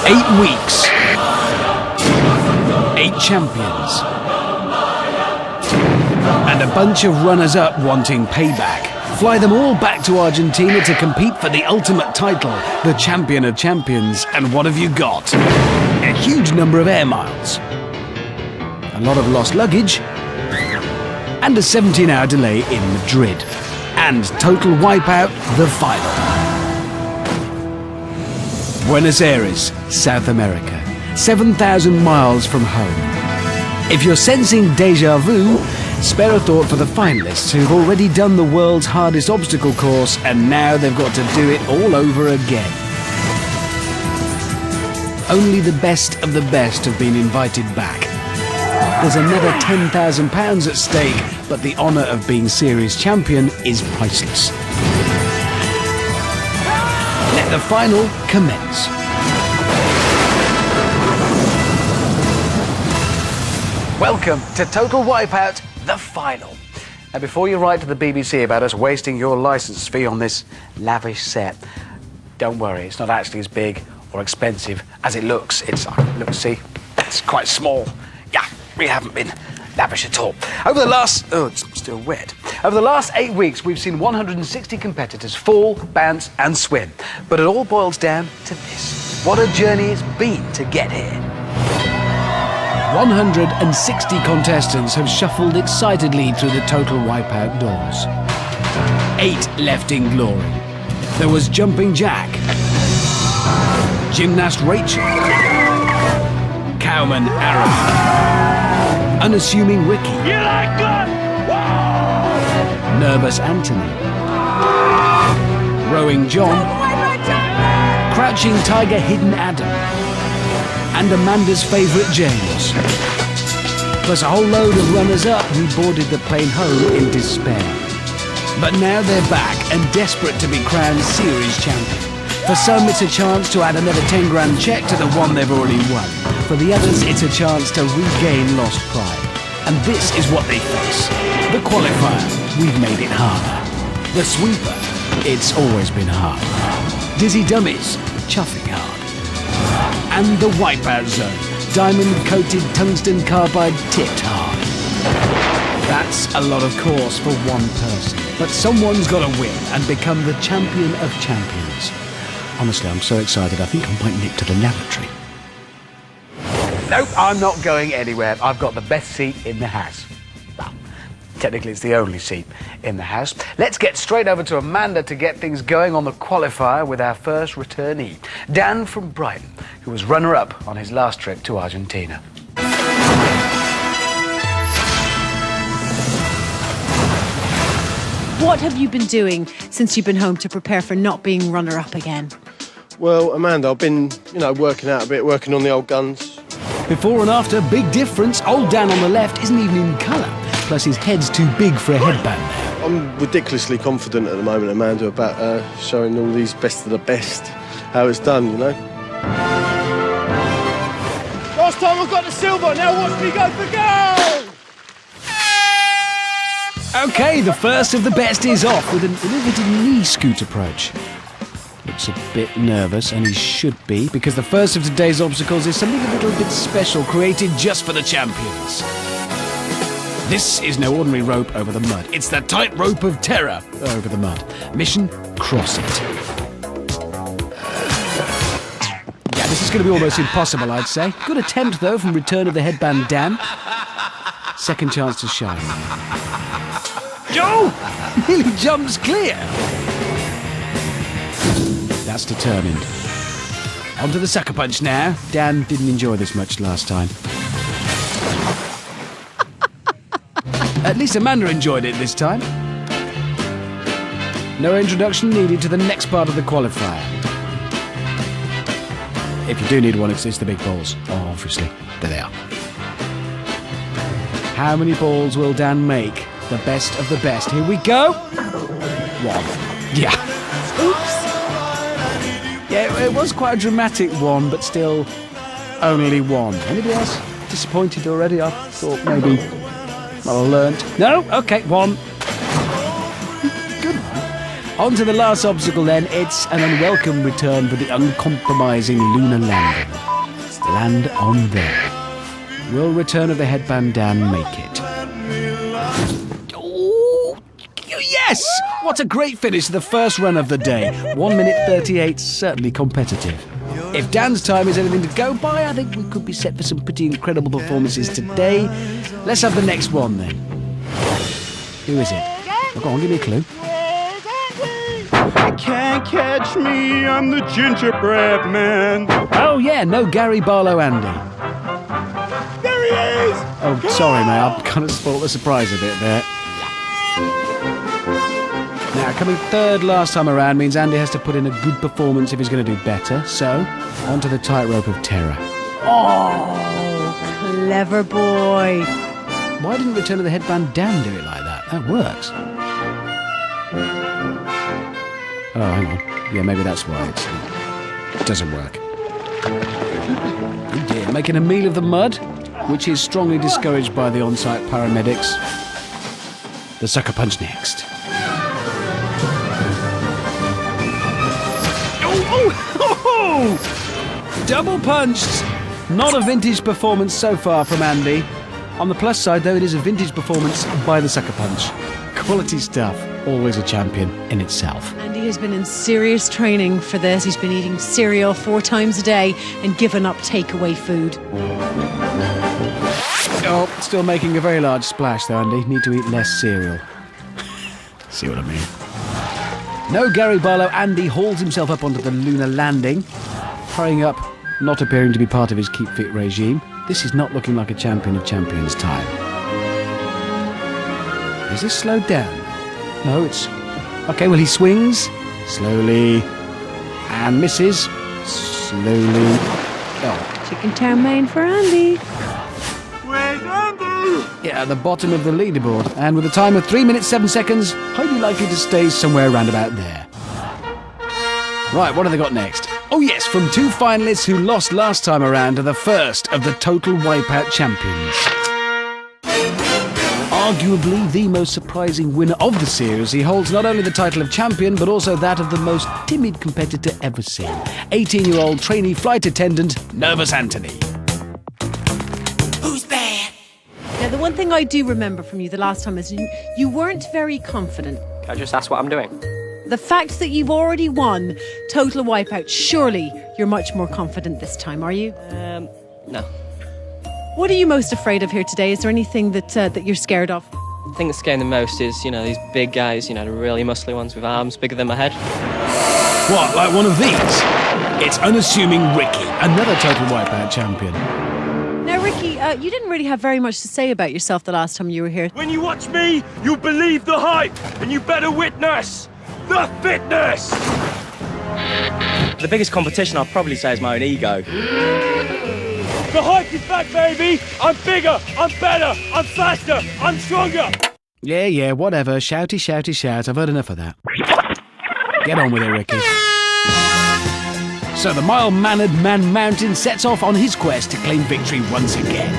8 weeks. 8 champions. And a bunch of runners-up wanting payback. Fly them all back to Argentina to compete for the ultimate title, the Champion of Champions. And what have you got? A huge number of air miles. A lot of lost luggage. And a 17-hour delay in Madrid. And Total Wipeout, the final. Buenos Aires, South America. 7,000 miles from home. If you're sensing déjà vu, spare a thought for the finalists who've already done the world's hardest obstacle course and now they've got to do it all over again. Only the best of the best have been invited back. There's another £10,000 at stake, but the honour of being series champion is priceless. Let the final commence. Welcome to Total Wipeout, the final. Now, before you write to the BBC about us wasting your licence fee on this lavish set, don't worry, it's not actually as big or expensive as it looks. Look, see, it's quite small. Yeah, we haven't been lavish at all. Over the last... oh, it's still wet. Over the last 8 weeks, we've seen 160 competitors fall, bounce and swim. But it all boils down to this. What a journey it's been to get here. 160 contestants have shuffled excitedly through the Total Wipeout doors. 8 left in glory. There was Jumping Jack, Gymnast Rachel, Cowman Aaron, Unassuming Ricky, Nervous Anthony, Rowing John, Crouching Tiger Hidden Adam, and Amanda's favourite James. Plus a whole load of runners-up who boarded the plane home in despair. But now they're back and desperate to be crowned series champion. For some, it's a chance to add another 10 grand check to the one they've already won. For the others, it's a chance to regain lost pride. And this is what they face. The qualifier, we've made it harder. The sweeper, it's always been hard. Dizzy Dummies, chuffing hard. And the Wipeout Zone, diamond-coated tungsten carbide tipped hard. That's a lot of course for one person, but someone's got to win and become the champion of champions. Honestly, I'm so excited, I think I might nip to the lavatory. Nope, I'm not going anywhere. I've got the best seat in the house. Well, technically it's the only seat in the house. Let's get straight over to Amanda to get things going on the qualifier with our first returnee, Dan from Brighton, who was runner-up on his last trip to Argentina. What have you been doing since you've been home to prepare for not being runner-up again? Well, Amanda, I've been, working out a bit, working on the old guns. Before and after, big difference. Old Dan on the left isn't even in colour. Plus his head's too big for a headband now. I'm ridiculously confident at the moment, Amanda, about showing all these best of the best how it's done, Last time I got the silver, now watch me go for gold! OK, the first of the best is off with an innovative knee scoot approach. Looks a bit nervous, and he should be, because the first of today's obstacles is something a little bit special, created just for the champions. This is no ordinary rope over the mud. It's the tightrope of terror over the mud. Mission, cross it. Yeah, this is going to be almost impossible, I'd say. Good attempt, though, from Return of the Headband Dan. Second chance to shine. Joe! Nearly jumps clear. That's determined. On to the sucker punch now. Dan didn't enjoy this much last time. At least Amanda enjoyed it this time. No introduction needed to the next part of the qualifier. If you do need one, it's the big balls. Oh, obviously. There they are. How many balls will Dan make? The best of the best. Here we go. 1. Yeah. Oops. Yeah, it was quite a dramatic one, but still only 1. Anybody else disappointed already? I thought maybe I'll have learnt. No? OK, 1. Good. On to the last obstacle then. It's an unwelcome return for the uncompromising lunar landing. Land on there. Will return of the headband Dan make it? Oh, yes! What a great finish to the first run of the day. 1 minute 38, certainly competitive. If Dan's time is anything to go by, I think we could be set for some pretty incredible performances today. Let's have the next one then. Who is it? Oh, go on, give me a clue. You can't catch me, I'm the gingerbread man. Oh yeah, no Gary Barlow Andy. There he is! Oh, sorry mate, I've kind of spoilt the surprise a bit there. Now, coming third last time around means Andy has to put in a good performance if he's going to do better. So, onto the tightrope of terror. Oh, clever boy. Why didn't Return of the Headband Dan do it like that? That works. Oh, hang on. Yeah, maybe that's why it doesn't work. Oh dear, making a meal of the mud, which is strongly discouraged by the on-site paramedics. The sucker punch next. Oh! Double punched! Not a vintage performance so far from Andy. On the plus side, though, it is a vintage performance by the sucker punch. Quality stuff. Always a champion in itself. Andy has been in serious training for this. He's been eating cereal 4 times a day and given up takeaway food. Oh, still making a very large splash, though, Andy. Need to eat less cereal. See what I mean? No Gary Barlow, Andy hauls himself up onto the lunar landing. Hurrying up, not appearing to be part of his keep fit regime. This is not looking like a champion of champions time. Is this slowed down? No, it's... Okay, well, he swings. Slowly. And misses. Slowly. Oh. Chicken chow mein for Andy. Where's Andy? Yeah, at the bottom of the leaderboard. And with a time of 3 minutes 7 seconds, highly likely to stay somewhere around about there. Right, what have they got next? Oh yes, from 2 finalists who lost last time around to the first of the Total Wipeout champions. Arguably the most surprising winner of the series, he holds not only the title of champion, but also that of the most timid competitor ever seen. 18-year-old trainee flight attendant, Nervous Anthony. Who's bad? Now, the one thing I do remember from you the last time is you weren't very confident. Can I just ask what I'm doing? The fact that you've already won Total Wipeout, surely you're much more confident this time, are you? No. What are you most afraid of here today? Is there anything that you're scared of? The thing that's scaring the most is, these big guys, the really muscly ones with arms bigger than my head. What, like one of these? It's unassuming Ricky, another Total Wipeout champion. Now, Ricky, you didn't really have very much to say about yourself the last time you were here. When you watch me, you'll believe the hype, and you better witness the fitness! The biggest competition I'd probably say is my own ego. The hype is back, baby! I'm bigger, I'm better, I'm faster, I'm stronger! Yeah, whatever. Shouty, shouty, shout. I've heard enough of that. Get on with it, Ricky. So the mild-mannered Man Mountain sets off on his quest to claim victory once again.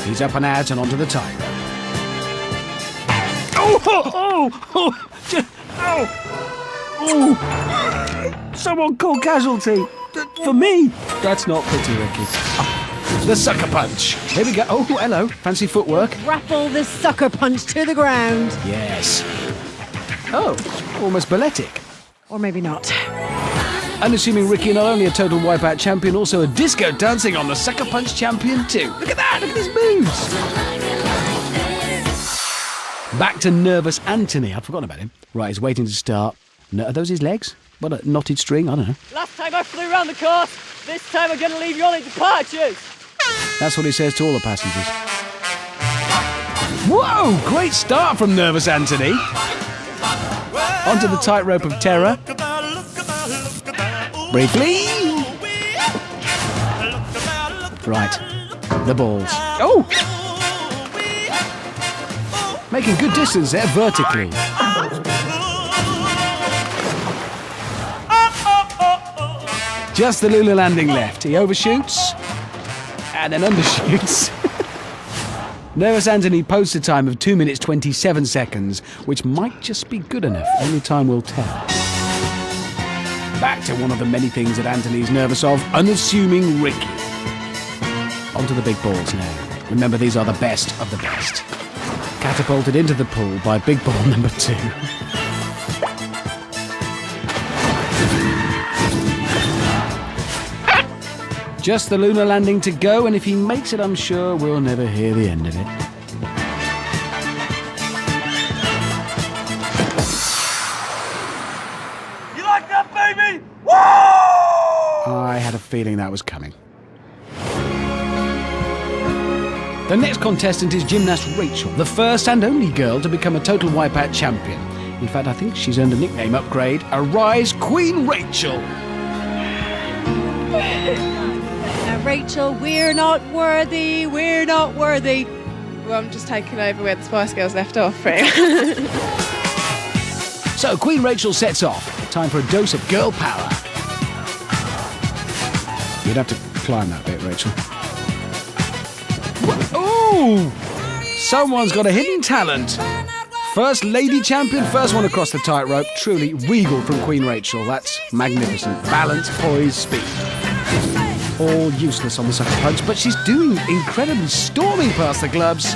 He's up and out and onto the time. Oh! Someone called casualty. For me. That's not pretty, Ricky. Oh, the sucker punch. Here we go. Oh, hello. Fancy footwork. Grapple this sucker punch to the ground. Yes. Oh, almost balletic. Or maybe not. Unassuming Ricky, not only a Total Wipeout champion, also a disco dancing on the sucker punch champion too. Look at that. Look at his moves. Back to Nervous Anthony. I'd forgotten about him. Right, he's waiting to start. No, are those his legs? What, a knotted string? I don't know. Last time I flew around the course, this time I'm going to leave you all in departures. That's what he says to all the passengers. Whoa! Great start from Nervous Anthony. Onto the tightrope of terror. Briefly. Right. The balls. Oh! Making good distance there, vertically. Just the lunar landing left. He overshoots and then undershoots. Nervous Anthony posts a time of 2 minutes 27 seconds, which might just be good enough. Only time will tell. Back to one of the many things that Anthony's nervous of, unassuming Ricky. Onto the big balls now. Remember, these are the best of the best. Catapulted into the pool by big ball number 2. Just the lunar landing to go, and if he makes it, I'm sure we'll never hear the end of it. You like that, baby? Woo! I had a feeling that was coming. The next contestant is gymnast Rachel, the first and only girl to become a Total Wipeout champion. In fact, I think she's earned a nickname upgrade. Arise, Queen Rachel! Now, Rachel, we're not worthy. We're not worthy. Well, I'm just taking over where the Spice Girls left off, right? So, Queen Rachel sets off. Time for a dose of girl power. You'd have to climb that bit, Rachel. Ooh! Someone's got a hidden talent. First lady champion, first one across the tightrope. Truly regal from Queen Rachel. That's magnificent. Balance, poise, speed. All useless on the sucker punch, but she's doing incredibly, storming past the gloves.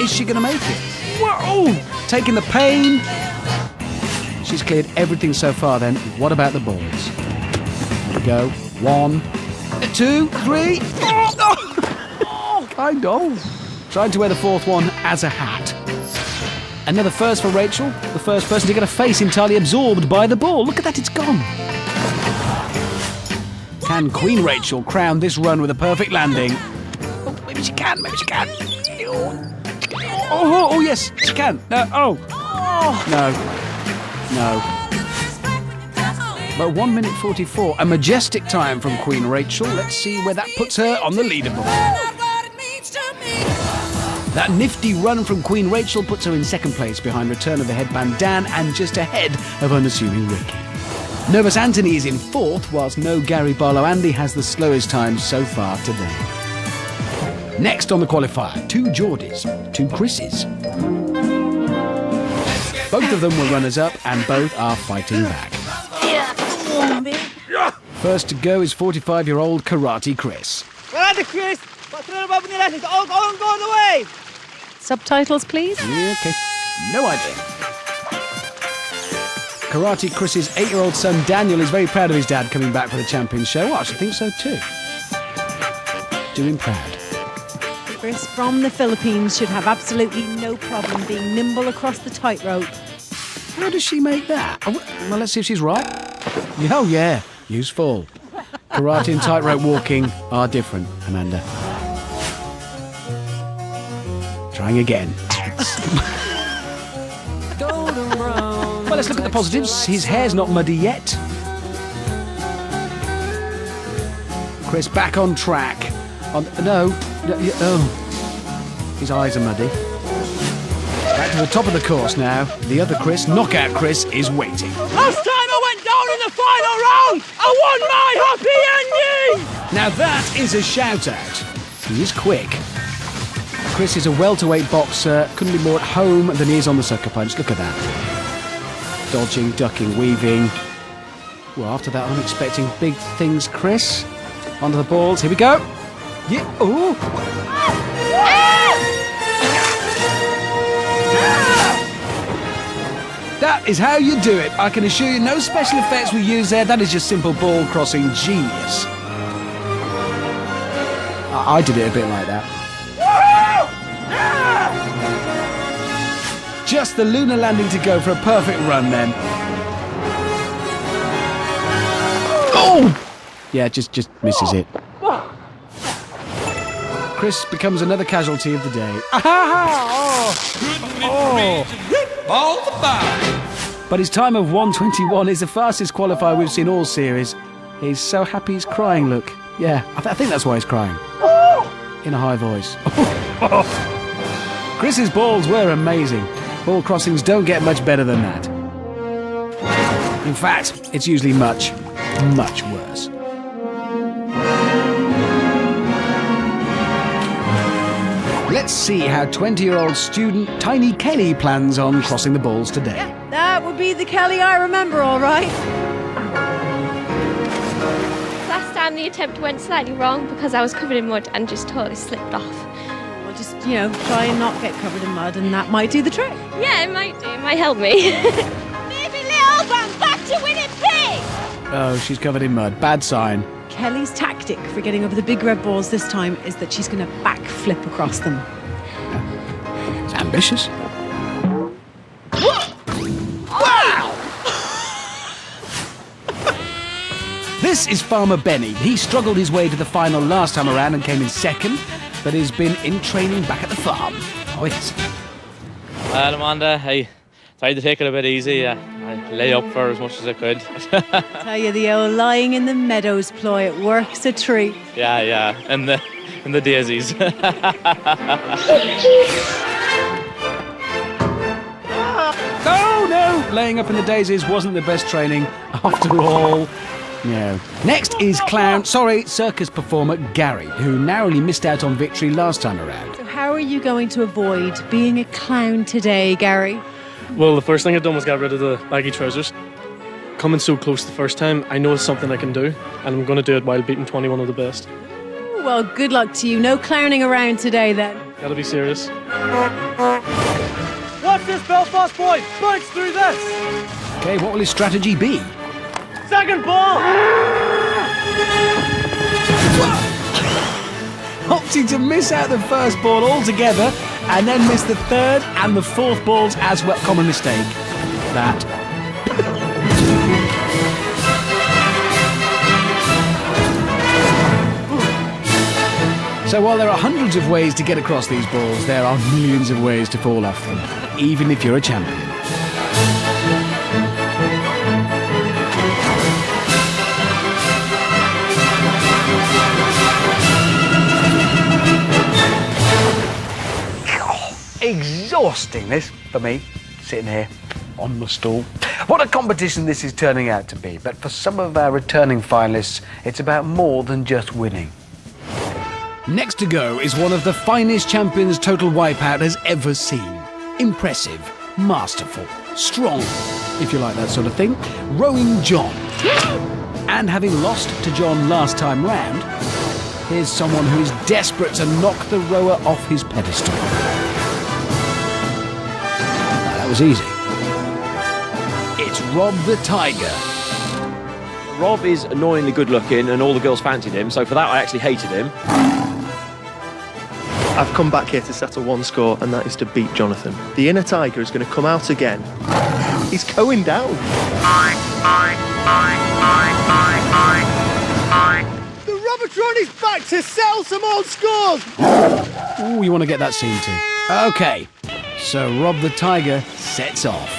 Is she going to make it? Whoa! Taking the pain. She's cleared everything so far then. What about the balls? Here we go. 1, 2, 3. Oh, kind of. Trying to wear the fourth one as a hat. Another first for Rachel. The first person to get a face entirely absorbed by the ball. Look at that, it's gone. Can Queen Rachel crown this run with a perfect landing? Oh, maybe she can, maybe she can. Oh, yes, she can. No, No. But 1 minute 44, a majestic time from Queen Rachel. Let's see where that puts her on the leaderboard. That nifty run from Queen Rachel puts her in second place behind Return of the Headband Dan and just ahead of unassuming Ricky. Nervous Anthony is in fourth, whilst no Gary Barlow Andy has the slowest time so far today. Next on the qualifier, 2 Geordies, 2 Chris's. Both of them were runners-up and both are fighting back. First to go is 45-year-old Karate Chris. Chris! Go the way! Subtitles, please. Yeah, okay. No idea. Karate Chris's 8-year-old son Daniel is very proud of his dad coming back for the champion show. Well, I should think so too. Do him proud. Chris from the Philippines should have absolutely no problem being nimble across the tightrope. How does she make that? Oh, well, let's see if she's right. Oh, yeah. Useful. Karate and tightrope walking are different, Amanda. Trying again. Well, let's look at the positives. His hair's not muddy yet. Chris back on track. His eyes are muddy. Back to the top of the course now. The other Chris, Knockout Chris, is waiting. Last time I went down in the final round, I won my happy ending! Now that is a shout-out. He is quick. Chris is a welterweight boxer. Couldn't be more at home than he is on the sucker punch. Look at that. Dodging, ducking, weaving. Well, after that, I'm expecting big things, Chris. Onto the balls. Here we go. Yeah. Ooh. That is how you do it. I can assure you, no special effects were used there. That is just simple ball crossing genius. I did it a bit like that. Just the lunar landing to go for a perfect run then. Oh! Yeah, just misses it. Chris becomes another casualty of the day. But his time of 1:21 is the fastest qualifier we've seen all series. He's so happy he's crying, look. Yeah, I think that's why he's crying. In a high voice. Chris's balls were amazing. Ball crossings don't get much better than that. In fact, it's usually much, much worse. Let's see how 20-year-old student Tiny Kelly plans on crossing the balls today. That would be the Kelly I remember, all right. Last time the attempt went slightly wrong because I was covered in mud and just totally slipped off. Well, just, try and not get covered in mud, and that might do the trick. Yeah, it might do. It might help me. Maybe little, but I'm back to winning big! Oh, she's covered in mud. Bad sign. Kelly's tactic for getting over the big red balls this time is that she's going to backflip across them. It's ambitious. This is Farmer Benny. He struggled his way to the final last time around and came in second, but has been in training back at the farm. Oh, yes. Well, Amanda, I tried to take it a bit easy. I lay up for as much as I could. Tell you, the old lying in the meadows ploy, it works a treat. Yeah, and the daisies. No, laying up in the daisies wasn't the best training after all. No. Next is circus performer Gary, who narrowly missed out on victory last time around. So how are you going to avoid being a clown today, Gary? Well, the first thing I've done was get rid of the baggy trousers. Coming so close the first time, I know it's something I can do, and I'm going to do it while beating 21 of the best. Ooh, well, good luck to you. No clowning around today, then. Gotta be serious. Watch this, Belfast boy! Punch through this! Okay, what will his strategy be? Second ball! Opting to miss out the first ball altogether and then miss the third and the fourth balls as well. Common mistake. That. So while there are hundreds of ways to get across these balls, there are millions of ways to fall off them, even if you're a champion. Exhausting, this, for me, sitting here on the stool. What a competition this is turning out to be, but for some of our returning finalists, it's about more than just winning. Next to go is one of the finest champions Total Wipeout has ever seen. Impressive, masterful, strong, if you like that sort of thing, Rowing John. And having lost to John last time round, here's someone who is desperate to knock the rower off his pedestal. That was easy. It's Rob the Tiger. Rob is annoyingly good looking and all the girls fancied him, so for that I actually hated him. I've come back here to settle one score, and that is to beat Jonathan. The inner tiger is going to come out again. He's going down. The Robotron is back to settle some old scores. Ooh, you want to get that scene too. Okay, so Rob the Tiger sets off.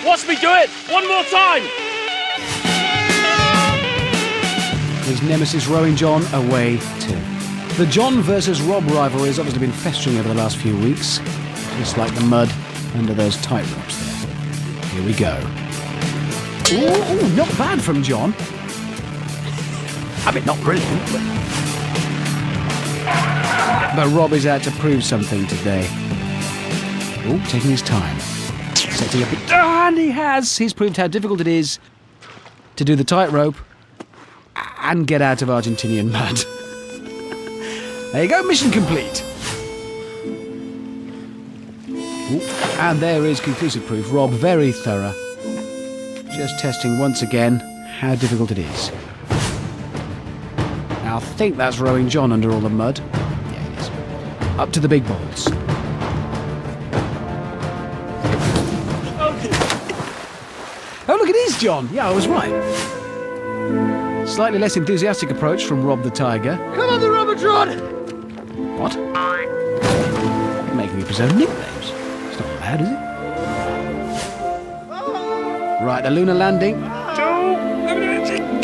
Watch me do it! One more time! His nemesis Rowing John away too. The John versus Rob rivalry has obviously been festering over the last few weeks, just like the mud under those tight ropes there. Here we go. Ooh, not bad from John. I mean, not brilliant, but Rob is out to prove something today. Ooh, taking his time. Setting up it. And he has! He's proved how difficult it is to do the tightrope and get out of Argentinian mud. There you go, mission complete. Ooh, and there is conclusive proof. Rob, very thorough. Just testing once again how difficult it is. Now, I think that's Rowing John under all the mud. Yeah, it is. Up to the big balls. Oh, look, it is John. Yeah, I was right. Slightly less enthusiastic approach from Rob the Tiger. Come on, the Robotron! What? Making up his own nicknames. It's not bad, is it? Right, the lunar landing.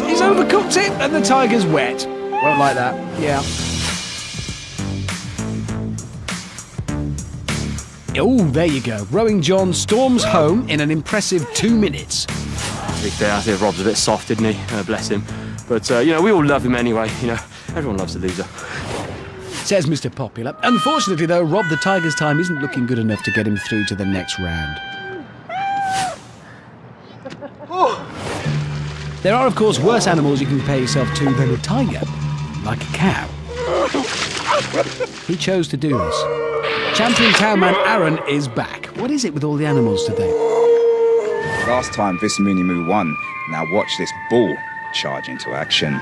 He's overcooked it, and the tiger's wet. Won't like that. Yeah. Oh, there you go. Rowing John storms home in an impressive 2 minutes. To be fair, I think Rob's a bit soft, isn't he? Bless him. But, we all love him anyway, Everyone loves a loser. says Mr. Popular. Unfortunately, though, Rob the Tiger's time isn't looking good enough to get him through to the next round. There are, of course, worse animals you can compare yourself to than a tiger, like a cow. He chose to do this. Champion cowman Aaron is back. What is it with all the animals today? Last time Visminimu won. Now watch this bull charge into action.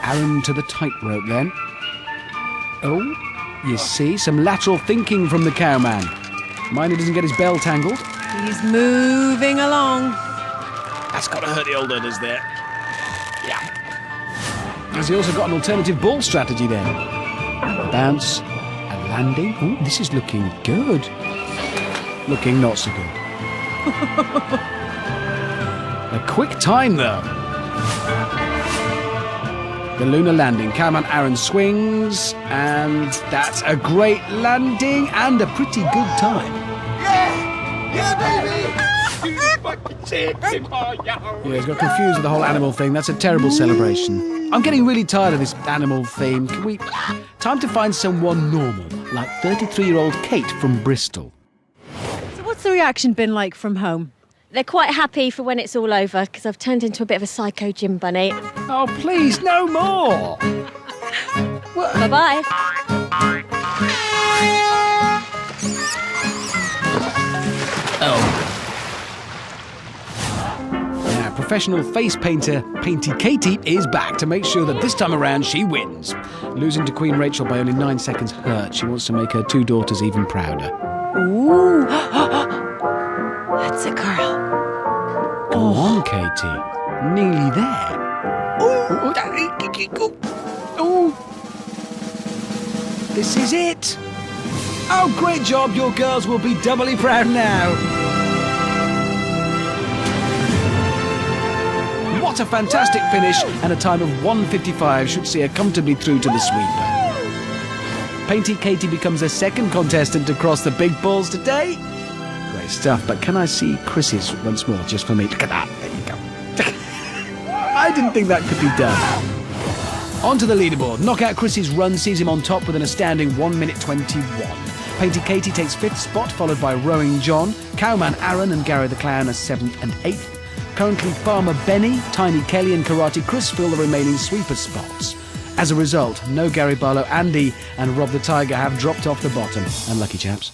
Aaron to the tightrope then. Oh, you see, some lateral thinking from the cowman. Mind he doesn't get his bell tangled. He's moving along. That's got to hurt the old udders there. Yeah. Has he also got an alternative ball strategy then? A bounce, a landing. Oh, this is looking good. Looking not so good. A quick time though. The lunar landing. Cowman Aaron swings, and that's a great landing and a pretty good time. Yeah, baby! Yeah, he's got confused with the whole animal thing. That's a terrible celebration. I'm getting really tired of this animal theme. Can we... Time to find someone normal, like 33-year-old Kate from Bristol. So what's the reaction been like from home? They're quite happy for when it's all over because I've turned into a bit of a psycho gym bunny. Oh, please, no more! Bye-bye. Oh. Now, professional face painter Painty Katie is back to make sure that this time around she wins. Losing to Queen Rachel by only 9 seconds hurt. She wants to make her two daughters even prouder. Ooh. That's a girl. Go on, Katie. Nearly there. Ooh. This is it. Oh, great job. Your girls will be doubly proud now. What a fantastic finish, and a time of 1:55 should see her comfortably through to the sweeper. Painty Katie becomes a second contestant to cross the big balls today. Great stuff, but can I see Chris's once more, just for me? Look at that. There you go. I didn't think that could be done. On to the leaderboard. Knockout Chris's run sees him on top with an astounding 1 minute 21. Painty Katie takes 5th spot, followed by Rowing John, Cowman Aaron and Gary the Clown are 7th and 8th. Currently, Farmer Benny, Tiny Kelly and Karate Chris fill the remaining sweeper spots. As a result, no Gary Barlow, Andy and Rob the Tiger have dropped off the bottom. Unlucky chaps.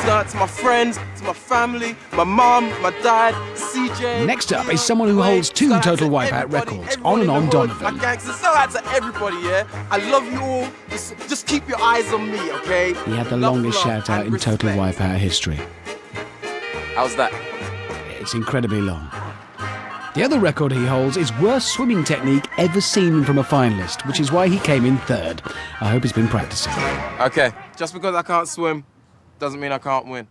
To my friends, to my family, my mum, my dad, CJ. Next up is someone who holds 2 Total Wipeout records, On and On Donovan. My gangsters, shout out to everybody, yeah? I love you all. Just keep your eyes on me, okay? He had the longest shout out in Total Wipeout history. How's that? It's incredibly long. The other record he holds is worst swimming technique ever seen from a finalist, which is why he came in 3rd. I hope he's been practicing. Okay, just because I can't swim doesn't mean I can't win.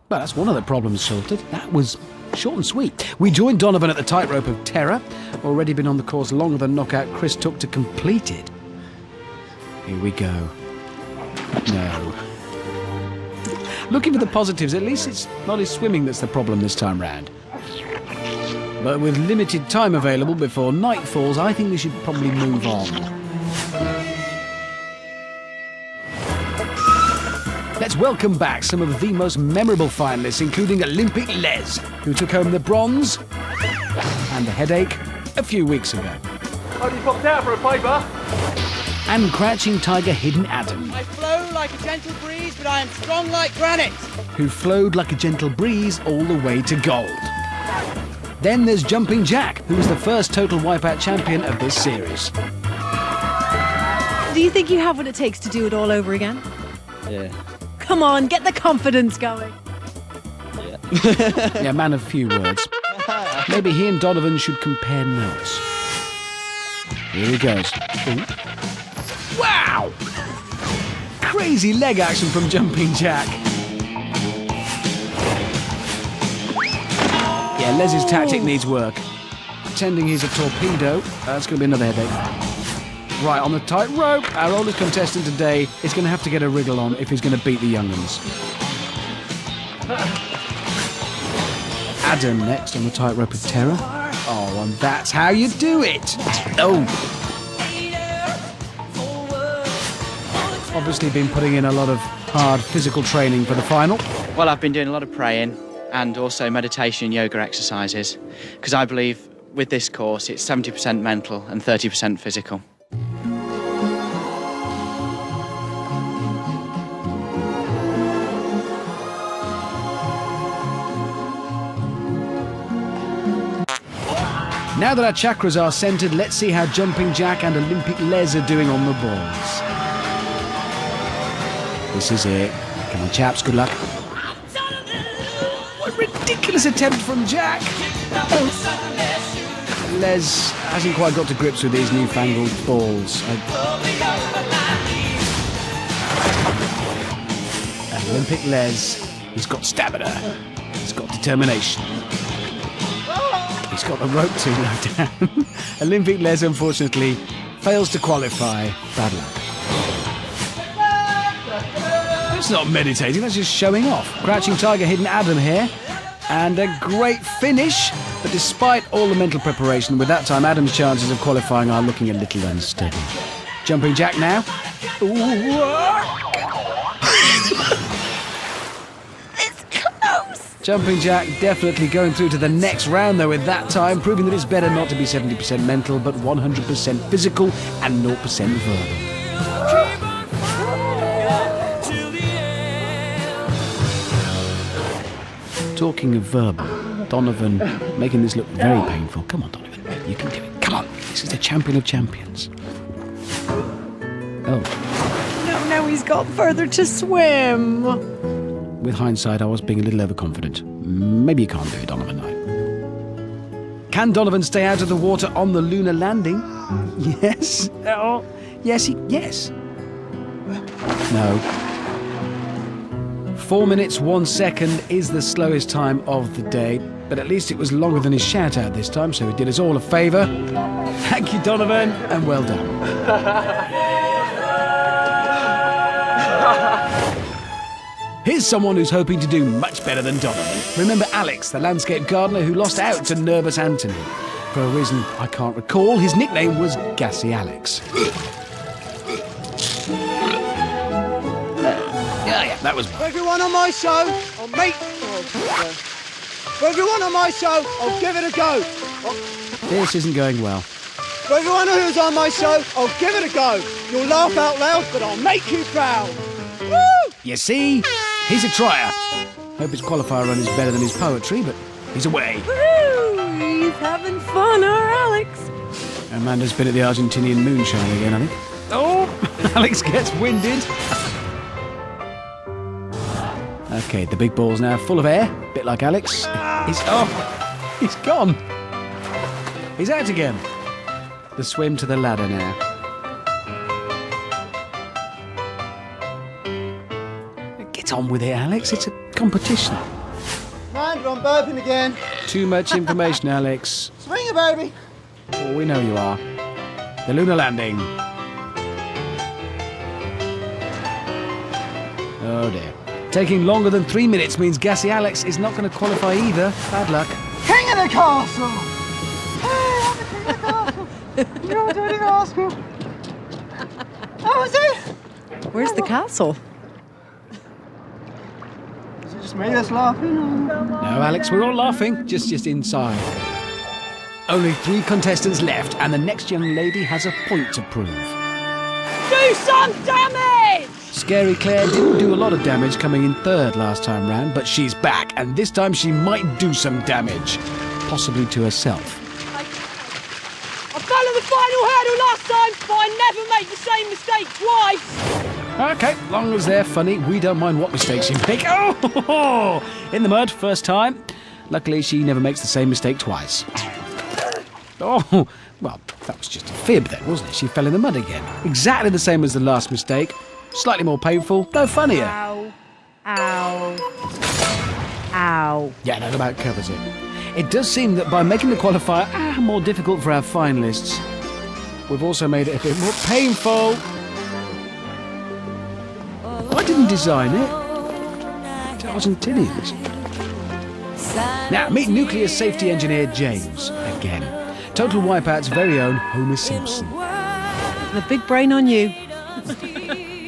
Well, that's one of the problems sorted. That was short and sweet. We joined Donovan at the tightrope of terror. Already been on the course longer than knockout Chris took to complete it. Here we go. No. Looking for the positives, at least it's not his swimming that's the problem this time round. But with limited time available before night falls, I think we should probably move on. Let's welcome back some of the most memorable finalists, including Olympic Les, who took home the bronze and the headache a few weeks ago. How do you popped out for a paper? And Crouching Tiger Hidden Adam, I flow like a gentle breeze, but I am strong like granite. who flowed like a gentle breeze all the way to gold. Then there's Jumping Jack, who was the first Total Wipeout champion of this series. Do you think you have what it takes to do it all over again? Yeah. Come on, get the confidence going. Yeah, man of few words. Maybe he and Donovan should compare notes. Here he goes. Ooh. Wow! Crazy leg action from Jumping Jack. Yeah, Les's tactic needs work. Pretending he's a torpedo. That's going to be another headache. Right, on the tightrope, our oldest contestant today is going to have to get a wriggle on if he's going to beat the young uns. Adam next on the tightrope of terror. Oh, and that's how you do it. Oh. Obviously been putting in a lot of hard physical training for the final. Well, I've been doing a lot of praying and also meditation and yoga exercises because I believe with this course it's 70% mental and 30% physical. Now that our chakras are centered, let's see how Jumping Jack and Olympic Les are doing on the balls. This is it. Come on, chaps, good luck. What a ridiculous attempt from Jack. Les hasn't quite got to grips with these newfangled balls. Olympic Les, he's got stamina. He's got determination. He's got the rope too low down. Olympic Les, unfortunately, fails to qualify. Bad luck. That's not meditating, that's just showing off. Crouching Tiger, Hidden Adam here. And a great finish. But despite all the mental preparation, with that time, Adam's chances of qualifying are looking a little unsteady. Jumping Jack now. Jumping Jack definitely going through to the next round though with that time, proving that it's better not to be 70% mental but 100% physical and 0% verbal. Talking of verbal, Donovan making this look very painful. Come on, Donovan, you can do it. Come on, this is the champion of champions. Oh. No, he's got further to swim. With hindsight, I was being a little overconfident. Maybe you can't do it, Donovan. Can Donovan stay out of the water on the lunar landing? Yes. Oh. Yes, yes. No. 4 minutes, 1 second is the slowest time of the day, but at least it was longer than his shout-out this time, so he did us all a favour. Thank you, Donovan, and well done. Here's someone who's hoping to do much better than Donovan. Remember Alex, the landscape gardener who lost out to Nervous Anthony? For a reason I can't recall, his nickname was Gassy Alex. Yeah, that was... For everyone on my show, I'll make... For everyone on my show, I'll give it a go. This isn't going well. For everyone who's on my show, I'll give it a go. You'll laugh out loud, but I'll make you proud. Woo! You see? He's a trier. Hope his qualifier run is better than his poetry, but he's away. Woo! He's having fun, Alex? Amanda's been at the Argentinian moonshine again, I think. Oh! Alex gets winded. Okay, the big ball's now full of air, a bit like Alex. He's gone. He's out again. The swim to the ladder now. Get on with it, Alex. It's a competition. Mind, I'm burping again. Too much information, Alex. Swing it, baby. Oh, we know you are. The lunar landing. Oh dear. Taking longer than 3 minutes means Gassy Alex is not going to qualify either. Bad luck. King of the castle! Hey, I'm the king of the castle! You're doing castle! Oh, is it? Where's the castle? Is it just me that's laughing? No, Alex, we're all laughing. Just inside. Only 3 contestants left, and the next young lady has a point to prove. Do some damage! Scary Claire didn't do a lot of damage coming in 3rd last time round, but she's back, and this time she might do some damage. Possibly to herself. I fell at the final hurdle last time, but I never make the same mistake twice! Okay, long as they're funny, we don't mind what mistakes you make. Oh! In the mud, first time. Luckily, she never makes the same mistake twice. Oh, well, that was just a fib then, wasn't it? She fell in the mud again. Exactly the same as the last mistake. Slightly more painful, no funnier. Ow. Ow. Ow. Yeah, that about covers it. It does seem that by making the qualifier more difficult for our finalists, we've also made it a bit more painful. I didn't design it. It's Argentinians. Now, meet nuclear safety engineer James. again. Total Wipeout's very own Homer Simpson. The big brain on you.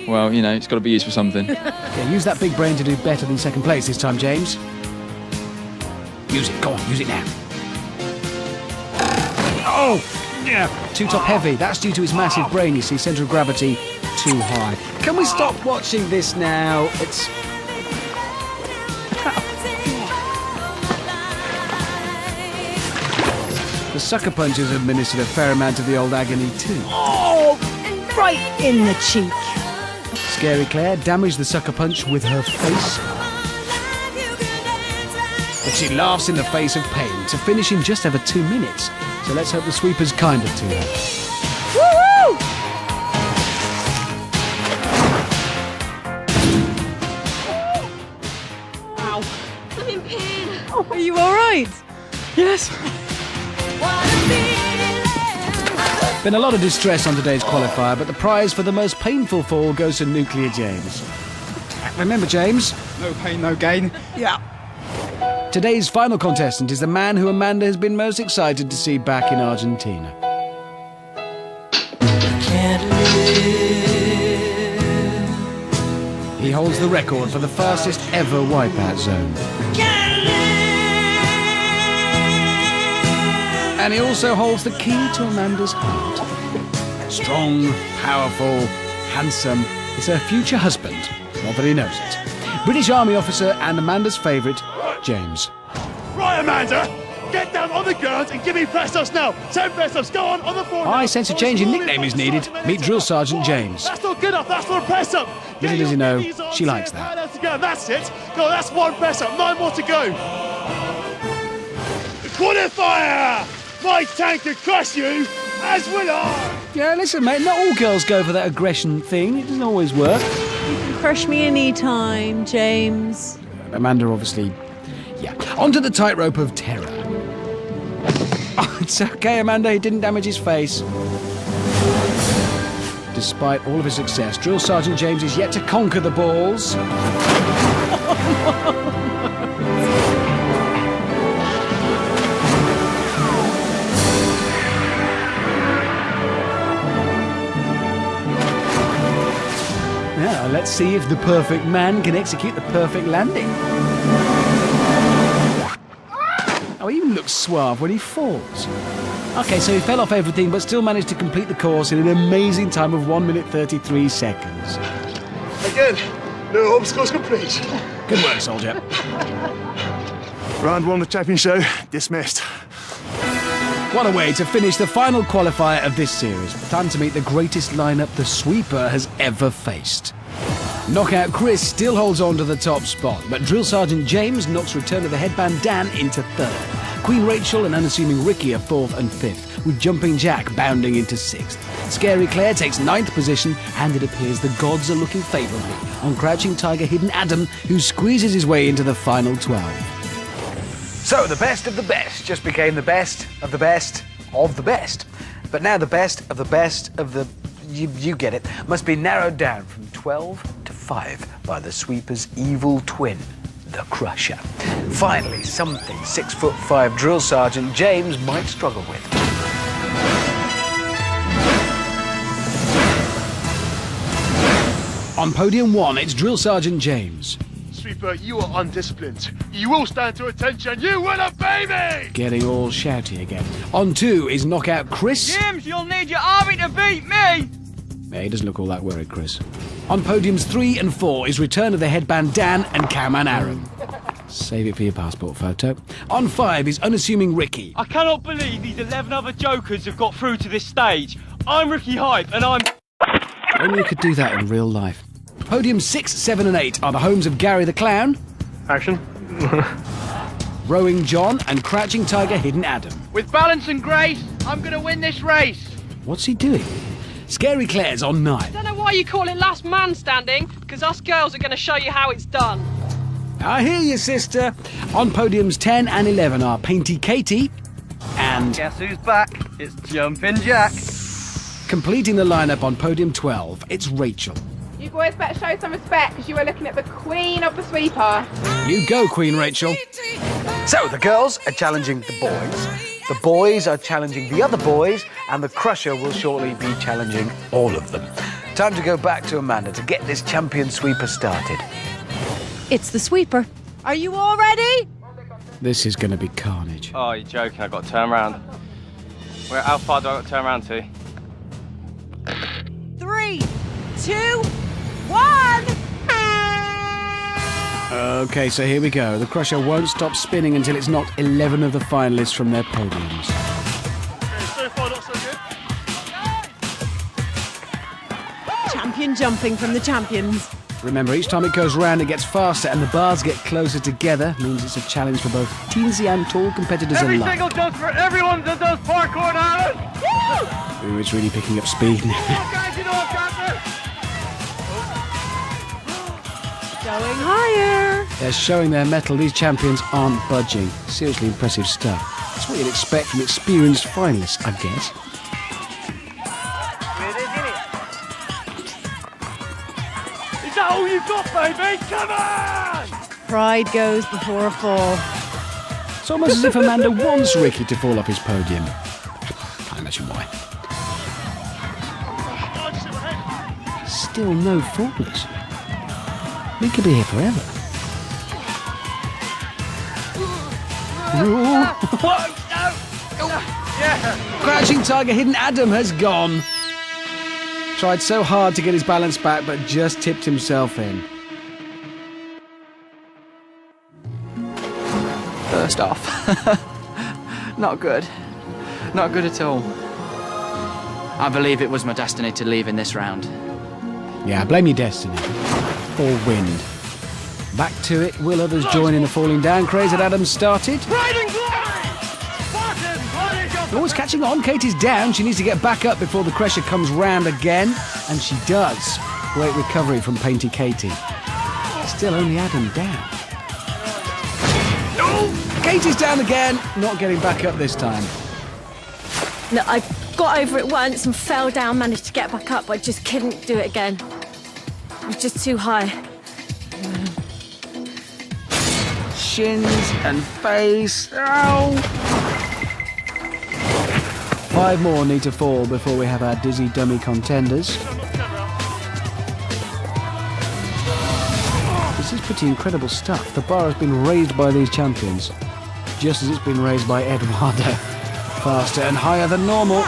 Well, you know, it's got to be used for something. Yeah, use that big brain to do better than second place this time, James. Use it, go on, use it now. Oh! Yeah, too top heavy. That's due to his massive brain, you see, centre of gravity too high. Can we stop watching this now? It's... The sucker punch has administered a fair amount of the old agony too. Oh, right in the cheek. Scary Claire damaged the sucker punch with her face. But she laughs in the face of pain to finish in just over 2 minutes. So let's hope the sweeper's kinder to her. Woo-hoo! Wow. I'm in pain. Oh, are you all right? Yes. Been a lot of distress on today's qualifier, but the prize for the most painful fall goes to Nuclear James. Remember, James? No pain, no gain. Yeah. Today's final contestant is the man who Amanda has been most excited to see back in Argentina. He holds the record for the fastest ever Wipeout Zone. And he also holds the key to Amanda's heart. Strong, powerful, handsome. It's her future husband, not that he knows it. British Army officer and Amanda's favourite, James. Right, Amanda! Get down on the ground and give me press-ups now! 10 press-ups, go on the floor now! I sense a change in nickname is needed. Meet Drill Sergeant James. That's not good enough, that's not a press-up! Little does he know, she likes that. That's it! Go, that's 1 press-up, 9 more to go! Qualifier! My tank can crush you, as will I! Yeah, listen, mate, not all girls go for that aggression thing. It doesn't always work. You can crush me anytime, James. Amanda, obviously, yeah. Onto the tightrope of terror. Oh, it's okay, Amanda, he didn't damage his face. Despite all of his success, Drill Sergeant James is yet to conquer the balls. Now, let's see if the perfect man can execute the perfect landing. Oh, he even looks suave when he falls. Okay, so he fell off everything, but still managed to complete the course in an amazing time of 1 minute 33 seconds. Again, no obstacles complete. Good work, soldier. Round 1 of the champion show, dismissed. What a way to finish the final qualifier of this series. Time to meet the greatest lineup the sweeper has ever faced. Knockout Chris still holds on to the top spot, but Drill Sergeant James knocks Return of the Headband Dan into 3rd. Queen Rachel and Unassuming Ricky are 4th and 5th, with Jumping Jack bounding into 6th. Scary Claire takes 9th position, and it appears the gods are looking favourably on Crouching Tiger Hidden Adam, who squeezes his way into the final 12. So the best of the best just became the best of the best of the best. But now the best of the best of the... You get it, must be narrowed down from 12 to 5 by the sweeper's evil twin, the Crusher. Finally, something 6'5" Drill Sergeant James might struggle with. On podium 1, it's Drill Sergeant James. Sweeper, you are undisciplined. You will stand to attention. You will obey me! Getting all shouty again. On 2 is Knockout Chris. James, you'll need your army to beat me! Yeah, he doesn't look all that worried, Chris. On podiums 3 and 4 is Return of the Headband Dan and Cowman Aaron. Save it for your passport photo. On 5 is Unassuming Ricky. I cannot believe these 11 other jokers have got through to this stage. I'm Ricky Hype and I'm... Only you could do that in real life. Podiums 6, 7 and 8 are the homes of Gary the Clown. Action. Rowing John and Crouching Tiger Hidden Adam. With balance and grace, I'm going to win this race. What's he doing? Scary Claire's on 9. I don't know why you call it last man standing, because us girls are going to show you how it's done. I hear you, sister. On podiums 10 and 11 are Painty Katie and... Guess who's back? It's Jumpin' Jack. Completing the lineup on podium 12, it's Rachel. You boys better show some respect, because you are looking at the queen of the sweeper. You go, Queen Rachel. So the girls are challenging the boys, The boys are challenging the other boys, and the Crusher will shortly be challenging all of them. Time to go back to Amanda to get this champion sweeper started. It's the sweeper. Are you all ready? This is going to be carnage. Oh, you're joking. I've got to turn around. How far do I got to turn around to? 3, 2, 1. Okay, so here we go. The Crusher won't stop spinning until it's knocked 11 of the finalists from their podiums. So far, not so good. Champion jumping from the champions. Remember, each time it goes round, it gets faster and the bars get closer together. Means it's a challenge for both teensy and tall competitors Every alike. single jump for everyone that does parkour now! Woo! Ooh, it's really picking up speed now. Guys, you know what, Captain? Going higher. They're showing their mettle. These champions aren't budging. Seriously impressive stuff. That's what you'd expect from experienced finalists, I guess. Is that all you've got, baby? Come on! Pride goes before a fall. It's almost as if Amanda wants Ricky to fall off his podium. I imagine why. Still no fallers. We could be here forever. Crouching Tiger, Hidden Adam has gone. Tried so hard to get his balance back, but just tipped himself in. First off, not good. Not good at all. I believe it was my destiny to leave in this round. Yeah, blame your destiny. Or wind. Back to it. Will others join in the falling down craze that Adam started? Always catching on. Katie's down. She needs to get back up before the Crusher comes round again. And she does. Great recovery from Painty Katie. Still only Adam down. Katie's down again. Not getting back up this time. No, I got over it once and fell down, managed to get back up, but I just couldn't do it again. It was just too high. Shins and face. Ow! 5 more need to fall before we have our dizzy dummy contenders. This is pretty incredible stuff. The bar has been raised by these champions, just as it's been raised by Eduardo. Faster and higher than normal.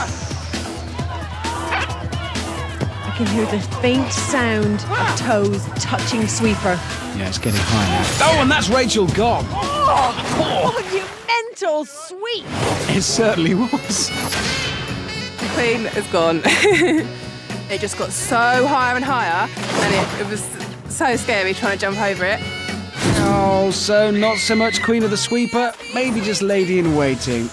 I can hear the faint sound of toes touching sweeper. Yeah, it's getting high now. Oh, and that's Rachel gone. Oh, you mental sweet. It certainly was. The Queen is gone. It just got so higher and higher, and it was so scary trying to jump over it. Oh, so not so much Queen of the Sweeper, maybe just Lady in Waiting.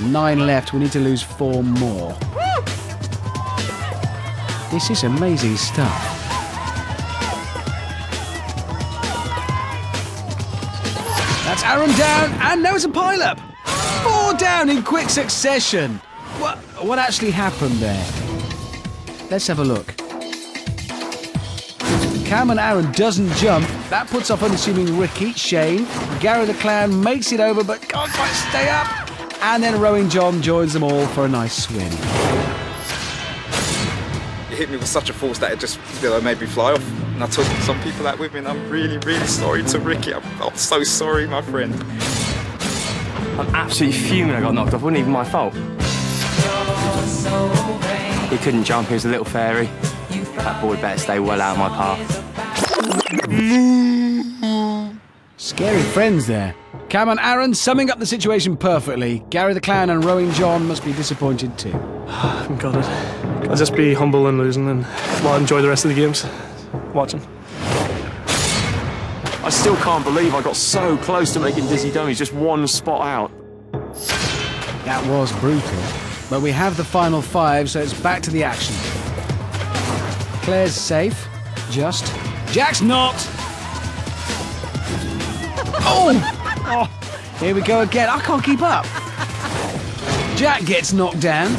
9 left, we need to lose 4 more. Woo! This is amazing stuff. That's Aaron down, and now it's a pile-up. 4 down in quick succession. What actually happened there? Let's have a look. Cam and Aaron doesn't jump. That puts off unassuming Ricky, Shane. Gary the Clown makes it over, but can't quite stay up. And then Rowing John joins them all for a nice swim. It hit me with such a force that it just made me fly off. And I took some people out with me, and I'm really, really sorry to Ricky. I'm so sorry, my friend. I'm absolutely fuming I got knocked off. It wasn't even my fault. He couldn't jump, he was a little fairy. That boy better stay well out of my path. Scary friends there. Cam and Aaron summing up the situation perfectly. Gary the Clown and Rowing John must be disappointed too. Got it. I'll just be humble and losing, and enjoy the rest of the games. Watching. I still can't believe I got so close to making Dizzy Dummies, just 1 spot out. That was brutal. But we have the final 5, so it's back to the action. Claire's safe. Just. Jack's not! Oh! Here we go again. I can't keep up. Jack gets knocked down.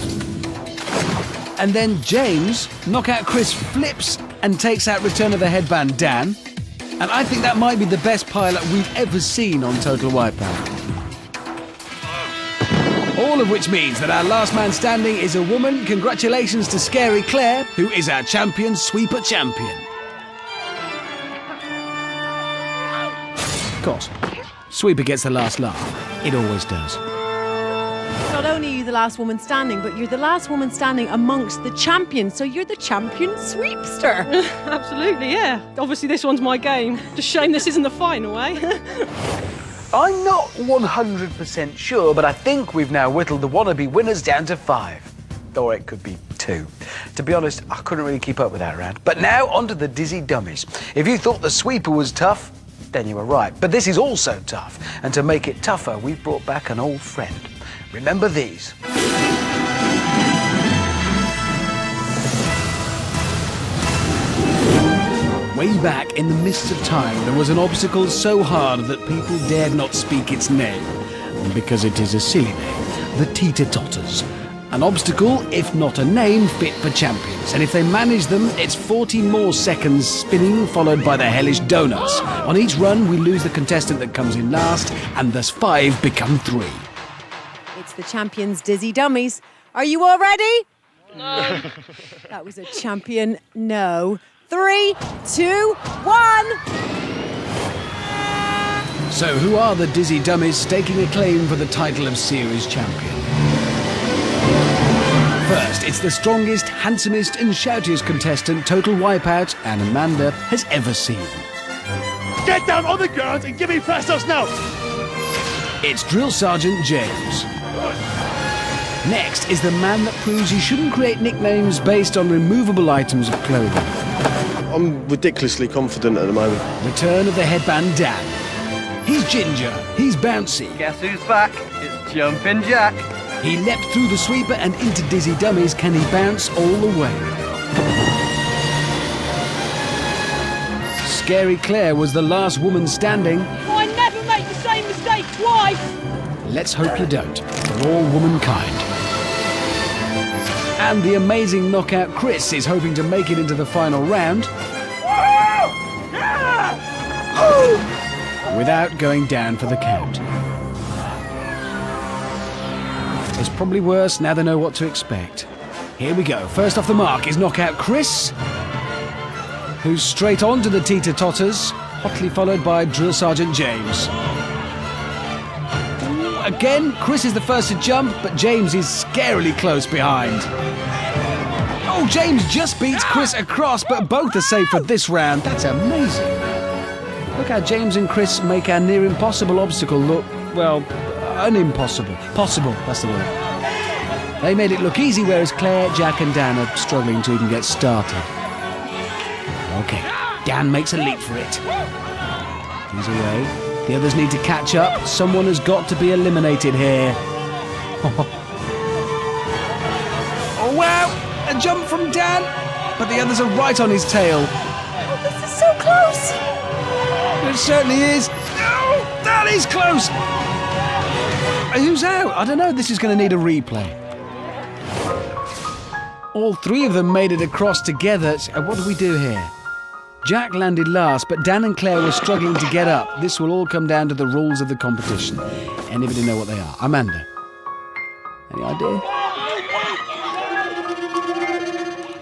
And then James, Knockout Chris, flips and takes out Return of the Headband Dan. And I think that might be the best pilot we've ever seen on Total Wipeout. All of which means that our last man standing is a woman. Congratulations to Scary Claire, who is our champion sweeper champion. Of course, sweeper gets the last laugh. It always does. Not only are you the last woman standing, but you're the last woman standing amongst the champions, so you're the champion sweepster. Absolutely, yeah. Obviously this one's my game. Just shame this isn't the final, eh? I'm not 100% sure, but I think we've now whittled the wannabe winners down to 5. Or it could be 2. To be honest, I couldn't really keep up with that round. But now onto the dizzy dummies. If you thought the sweeper was tough, then you were right. But this is also tough. And to make it tougher, we've brought back an old friend. Remember these. Way back in the mists of time, there was an obstacle so hard that people dared not speak its name. Because it is a silly name, the teeter-totters. An obstacle, if not a name, fit for champions. And if they manage them, it's 40 more seconds spinning, followed by the hellish donuts. On each run, we lose the contestant that comes in last, and thus 5 become 3. It's the champions dizzy dummies. Are you all ready? No. That was a champion no. 3, 2, 1. So who are the dizzy dummies staking a claim for the title of series champion? First, it's the strongest, handsomest and shoutiest contestant Total Wipeout and Amanda has ever seen. Get down on the ground and give me press-ups now! It's Drill Sergeant James. Next is the man that proves you shouldn't create nicknames based on removable items of clothing. I'm ridiculously confident at the moment. Return of the headband Dan. He's ginger, he's bouncy. Guess who's back? It's Jumpin' Jack. He leapt through the sweeper and into dizzy dummies. Can he bounce all the way? Scary Claire was the last woman standing. I never make the same mistake twice! Let's hope you don't, for all womankind. And the amazing knockout Chris is hoping to make it into the final round without going down for the count. It's probably worse now they know what to expect. Here we go. First off the mark is knockout Chris, who's straight on to the teeter-totters, hotly followed by Drill Sergeant James. Again, Chris is the first to jump, but James is scarily close behind. Oh, James just beats Chris across, but both are safe for this round. That's amazing. Look how James and Chris make our near impossible obstacle look, well, unimpossible. Possible, that's the word. They made it look easy, whereas Claire, Jack and Dan are struggling to even get started. Okay, Dan makes a leap for it. He's away. The others need to catch up. Someone has got to be eliminated here. Oh, wow! A jump from Dan, but the others are right on his tail. Oh, this is so close. It certainly is. Oh, that is close. Who's out? I don't know. This is going to need a replay. All 3 of them made it across together. What do we do here? Jack landed last, but Dan and Claire were struggling to get up. This will all come down to the rules of the competition. Anybody know what they are? Amanda? Any idea?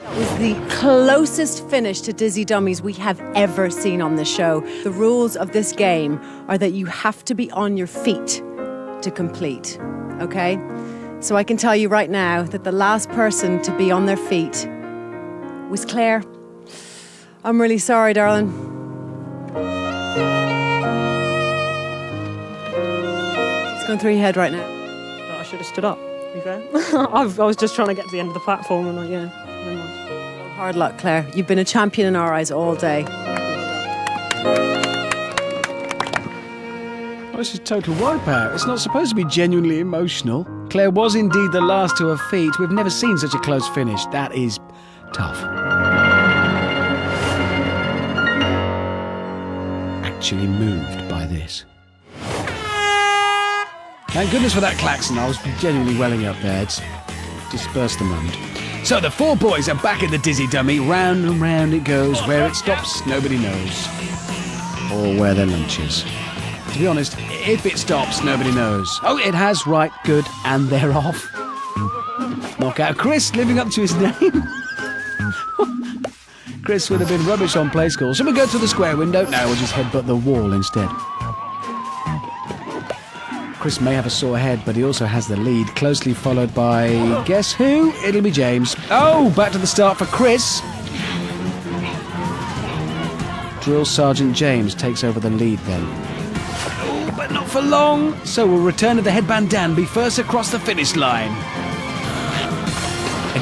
That was the closest finish to Dizzy Dummies we have ever seen on the show. The rules of this game are that you have to be on your feet to complete, okay? So I can tell you right now that the last person to be on their feet was Claire. I'm really sorry, darling. It's going through your head right now. I should have stood up, to be fair. I was just trying to get to the end of the platform and never mind. Hard luck, Claire. You've been a champion in our eyes all day. Oh, this is Total Wipeout. It's not supposed to be genuinely emotional. Claire was indeed the last to her feet. We've never seen such a close finish. That is tough. Actually moved by this. Thank goodness for that klaxon. I was genuinely welling up there. It's dispersed the moment. So the 4 boys are back in the dizzy dummy. Round and round it goes. Where it stops, nobody knows. Or where their lunch is. To be honest, if it stops, nobody knows. Oh, it has, right, good, and they're off. Knockout Chris, living up to his name. Chris would have been rubbish on play school. Shall we go to the square window? No, we'll just headbutt the wall instead. Chris may have a sore head, but he also has the lead, closely followed by... guess who? It'll be James. Oh, back to the start for Chris. Drill Sergeant James takes over the lead then. Oh, but not for long. So we'll return to the headband Dan, be first across the finish line.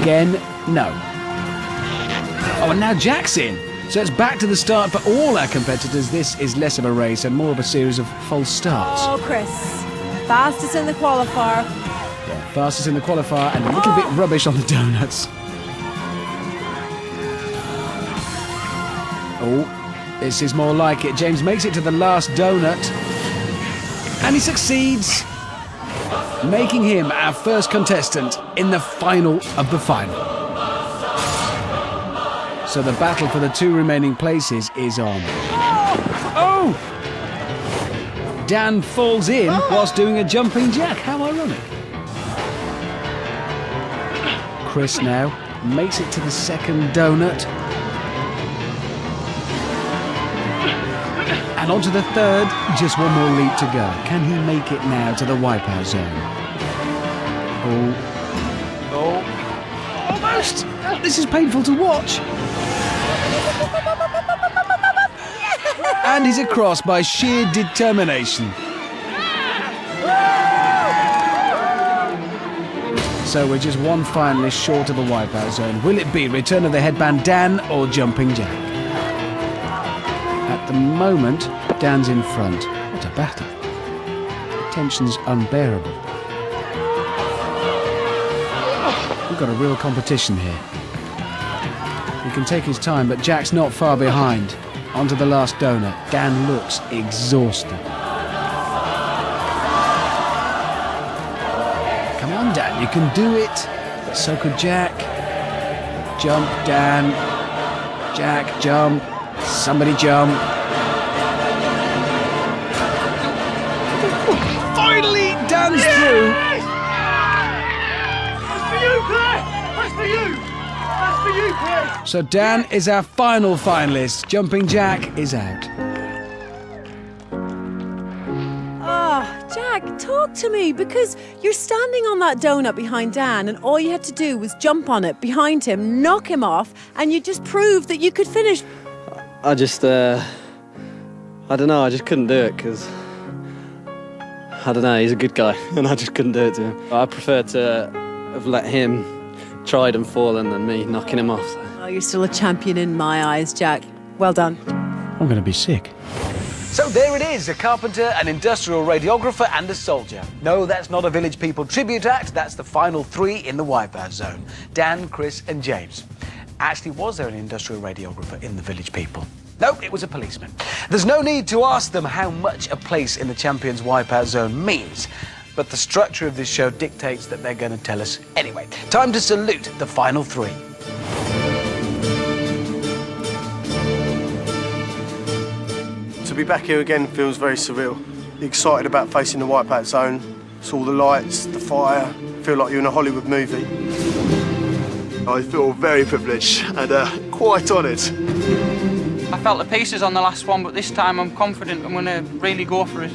Again, no. Oh, and now Jack's in. So it's back to the start for all our competitors. This is less of a race and more of a series of false starts. Oh, Chris. Fastest in the qualifier. Yeah, fastest in the qualifier and a little bit rubbish on the donuts. Oh, this is more like it. James makes it to the last donut. And he succeeds, making him our first contestant in the final of the final. So the battle for the 2 remaining places is on. Oh! Dan falls in whilst doing a jumping jack. How ironic. Chris now makes it to the second donut. And onto the third. Just one more leap to go. Can he make it now to the Wipeout Zone? Oh. Almost! This is painful to watch. And he's across by sheer determination. So we're just one finalist short of the Wipeout Zone. Will it be return of the headband Dan or jumping jack? At the moment, Dan's in front. What a battle. The tension's unbearable. We've got a real competition here. He can take his time, but Jack's not far behind. Onto the last donut. Dan looks exhausted. Come on, Dan, you can do it. But so could Jack. Jump, Dan. Jack, jump. Somebody jump. Finally, Dan's through. That's for you, Claire! That's for you! That's for you, Claire! So Dan is our final finalist. Jumping Jack is out. Jack, talk to me, because you're standing on that donut behind Dan and all you had to do was jump on it behind him, knock him off, and you just proved that you could finish. I just, I don't know, I just couldn't do it because, I don't know, he's a good guy and I just couldn't do it to him. I prefer to have let him tried and fallen than me knocking him off. So. Oh, you're still a champion in my eyes, Jack. Well done. I'm going to be sick. So there it is, a carpenter, an industrial radiographer and a soldier. No, that's not a Village People tribute act, that's the final 3 in the Wipeout Zone. Dan, Chris and James. Actually, was there an industrial radiographer in the Village People? No, it was a policeman. There's no need to ask them how much a place in the Champions Wipeout Zone means, but the structure of this show dictates that they're going to tell us anyway. Time to salute the final 3. To be back here again feels very surreal. Excited about facing the Wipeout Zone. Saw the lights, the fire. Feel like you're in a Hollywood movie. I feel very privileged and quite honoured. I felt the pieces on the last one, but this time I'm confident I'm going to really go for it.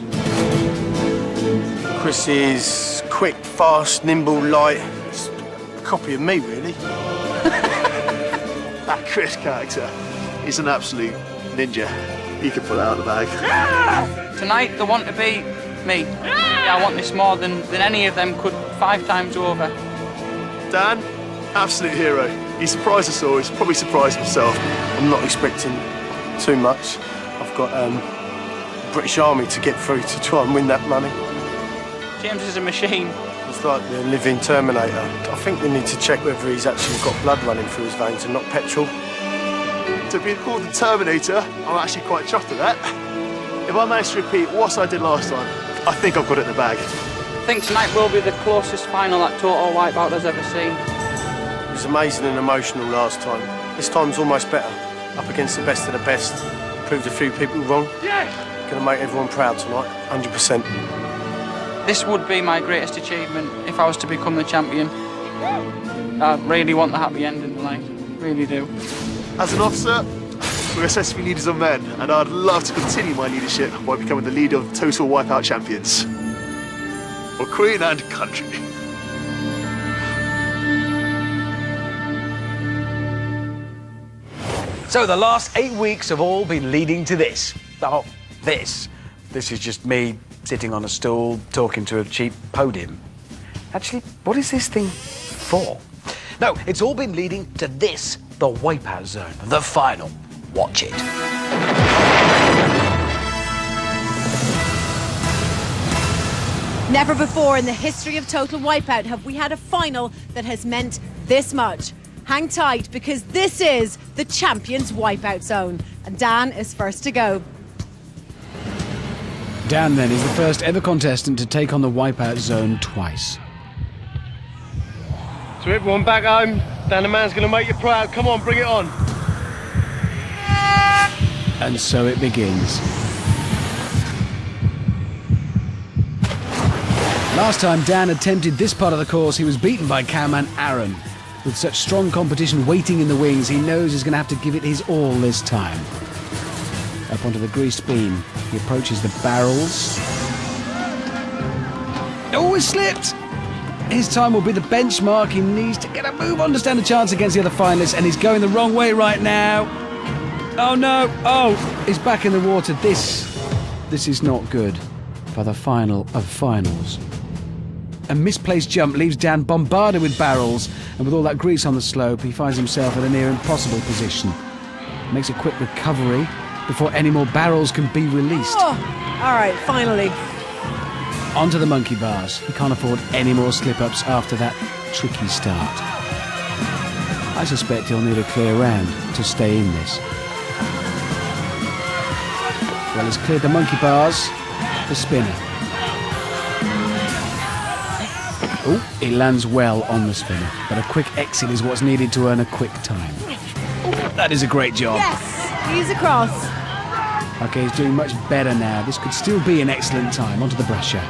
Chris is quick, fast, nimble, light. It's a copy of me, really. That Chris character is an absolute ninja. He can pull it out of the bag. Tonight, they want to be me. Yeah, I want this more than any of them could 5 times over. Dan, absolute hero. He surprised us all. He's probably surprised himself. I'm not expecting too much. I've got the British Army to get through to try and win that money. James is a machine. It's like the living Terminator. I think we need to check whether he's actually got blood running through his veins and not petrol. To be called the Terminator, I'm actually quite chuffed at that. If I manage to repeat what I did last time, I think I've got it in the bag. I think tonight will be the closest final that Total Wipeout has ever seen. It was amazing and emotional last time. This time's almost better. Up against the best of the best. Proved a few people wrong. Yeah! going to make everyone proud tonight, 100%. This would be my greatest achievement if I was to become the champion. I really want the happy end in the lane, really do. As an officer, we're assessed to be leaders of men, and I'd love to continue my leadership by becoming the leader of Total Wipeout champions. For Queen and country. So the last 8 weeks have all been leading to this. Oh, this. This is just me sitting on a stool talking to a cheap podium. Actually, what is this thing for? No, it's all been leading to this, the Wipeout Zone, the final. Watch it. Never before in the history of Total Wipeout have we had a final that has meant this much. Hang tight, because this is the Champions Wipeout Zone. And Dan is first to go. Dan, then, is the first ever contestant to take on the Wipeout Zone twice. So everyone back home, Dan the man's going to make you proud. Come on, bring it on. And so it begins. Last time Dan attempted this part of the course, he was beaten by cowman Aaron. With such strong competition waiting in the wings, he knows he's going to have to give it his all this time. Up onto the greased beam, he approaches the barrels. Oh, he slipped! His time will be the benchmark. He needs to get a move on to stand a chance against the other finalists, and he's going the wrong way right now. Oh no! Oh, he's back in the water. This is not good for the final of finals. A misplaced jump leaves Dan bombarded with barrels, and with all that grease on the slope, he finds himself in a near impossible position. Makes a quick recovery before any more barrels can be released. Oh, all right, finally. Onto the monkey bars. He can't afford any more slip-ups after that tricky start. I suspect he'll need a clear round to stay in this. Well, he's cleared the monkey bars, the spinner. Oh, he lands well on the spinner, but a quick exit is what's needed to earn a quick time. Oh, that is a great job. Yes, he's across. Okay, he's doing much better now. This could still be an excellent time. Onto the brusher.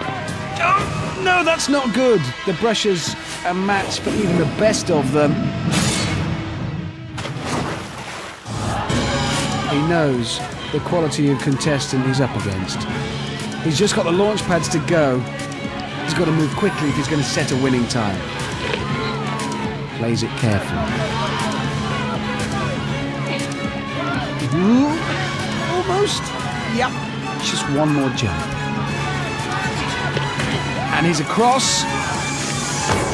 Oh, no, that's not good. The brusher's a match for even the best of them. He knows the quality of contestant he's up against. He's just got the launch pads to go. He's got to move quickly if he's going to set a winning time. Plays it carefully. Ooh, almost. Yep. Just one more jump. And he's across.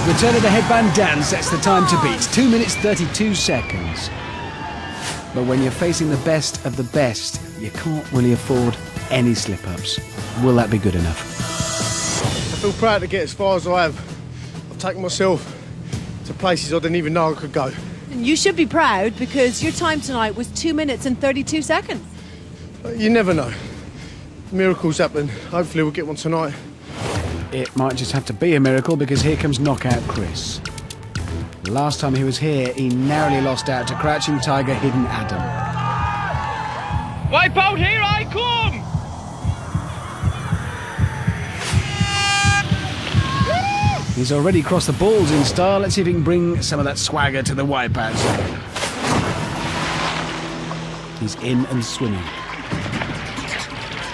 Return of the headband Dan sets the time to beat. 2 minutes 32 seconds. But when you're facing the best of the best, you can't really afford any slip-ups. Will that be good enough? I feel proud to get as far as I have. I've taken myself to places I didn't even know I could go. And you should be proud, because your time tonight was 2 minutes and 32 seconds. You never know. Miracles happen. Hopefully we'll get one tonight. It might just have to be a miracle, because here comes Knockout Chris. The last time he was here, he narrowly lost out to Crouching Tiger, Hidden Adam. Wipeout, here I come! He's already crossed the balls in style. Let's see if he can bring some of that swagger to the Wipeout Zone. He's in and swimming.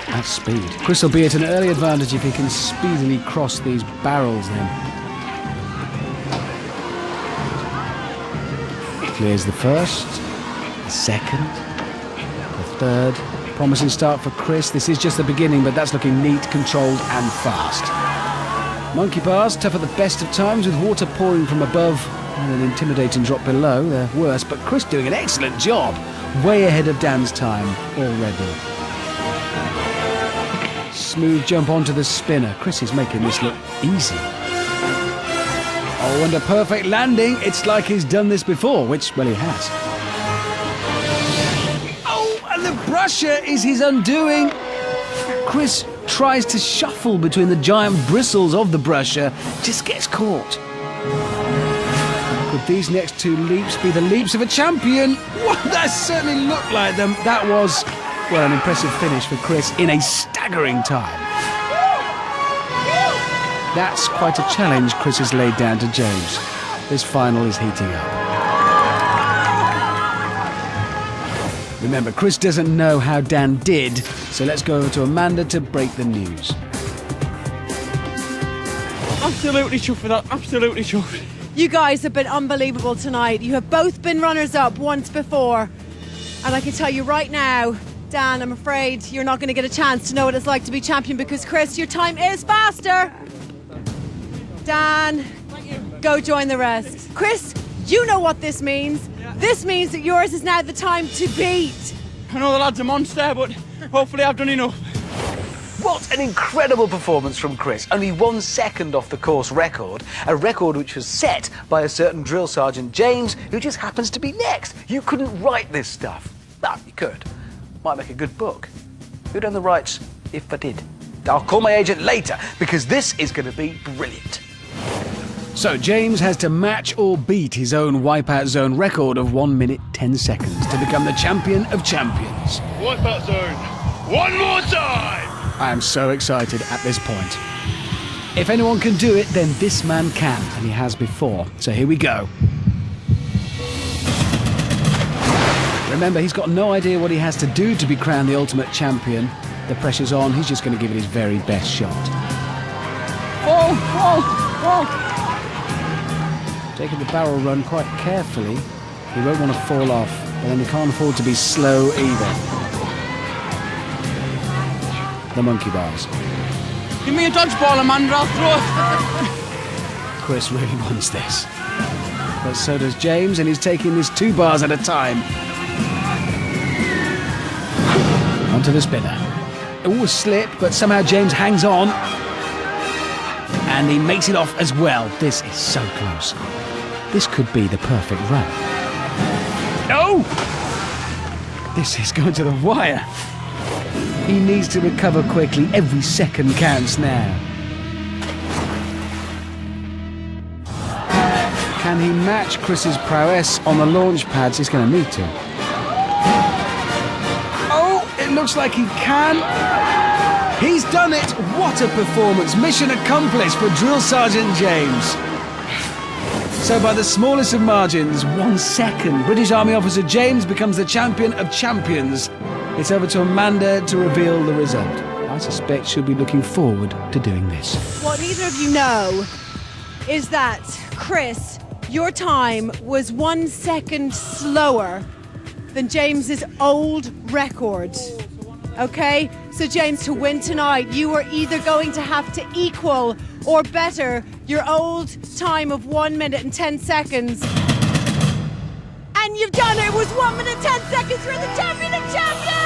At speed. Chris will be at an early advantage if he can speedily cross these barrels then. Clears the first, the second, the third. Promising start for Chris. This is just the beginning, but that's looking neat, controlled and fast. Monkey bars, tough at the best of times, with water pouring from above and an intimidating drop below. They're worse, but Chris doing an excellent job. Way ahead of Dan's time already. Smooth jump onto the spinner. Chris is making this look easy. Oh, and a perfect landing. It's like he's done this before, which, well, he has. Oh, and the brusher is his undoing. Chris tries to shuffle between the giant bristles of the brusher, just gets caught. Could these next two leaps be the leaps of a champion? Well, that certainly looked like them. That was Well, an impressive finish for Chris in a staggering time. That's quite a challenge Chris has laid down to James. This final is heating up. Remember, Chris doesn't know how Dan did, so let's go over to Amanda to break the news. Absolutely chuffed for that, absolutely chuffed. You guys have been unbelievable tonight. You have both been runners-up once before. And I can tell you right now, Dan, I'm afraid you're not going to get a chance to know what it's like to be champion because, Chris, your time is faster. Dan, go join the rest. Chris, you know what this means. This means that yours is now the time to beat. I know the lad's a monster, but hopefully I've done enough. What an incredible performance from Chris. Only 1 second off the course record, a record which was set by a certain drill sergeant James, who just happens to be next. You couldn't write this stuff. Well, you could. Might make a good book. Who'd own the rights if I did? I'll call my agent later, because this is going to be brilliant. So James has to match or beat his own Wipeout Zone record of 1 minute 10 seconds to become the champion of champions. Wipeout Zone, one more time! I am so excited at this point. If anyone can do it, then this man can, and he has before. So here we go. Remember, he's got no idea what he has to do to be crowned the ultimate champion. The pressure's on, he's just going to give it his very best shot. Taking the barrel run quite carefully. He won't want to fall off, but then he can't afford to be slow either. The monkey bars. Give me a dodgeball, Amanda, I'll throw it. Chris really wants this. But so does James, and he's taking this 2 bars at a time. Onto the spinner. It will slip, but somehow James hangs on. And he makes it off as well. This is so close. This could be the perfect run. No! This is going to the wire. He needs to recover quickly. Every second counts now. Can he match Chris's prowess on the launch pads? He's going to need to. Oh, it looks like he can. He's done it! What a performance! Mission accomplished for Drill Sergeant James. So by the smallest of margins, 1 second, British Army Officer James becomes the champion of champions. It's over to Amanda to reveal the result. I suspect she'll be looking forward to doing this. What neither of you know is that, Chris, your time was 1 second slower than James's old record. Okay? So James, to win tonight, you are either going to have to equal or better your old time of 1 minute and 10 seconds. And you've done it! It was 1 minute 10 seconds! You're the champion of champions!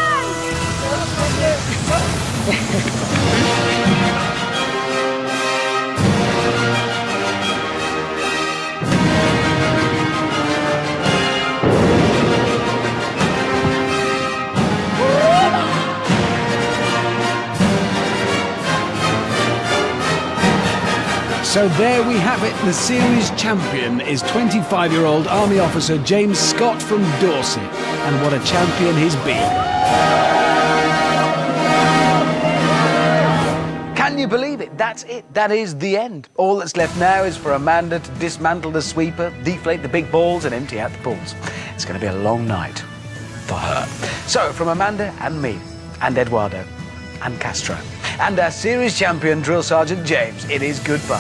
So there we have it. The series champion is 25-year-old Army Officer James Scott from Dorset. And what a champion he's been. Can you believe it? That's it. That is the end. All that's left now is for Amanda to dismantle the sweeper, deflate the big balls, and empty out the pools. It's going to be a long night for her. So, from Amanda and me, and Eduardo, and Castro, and our series champion, Drill Sergeant James, it is goodbye.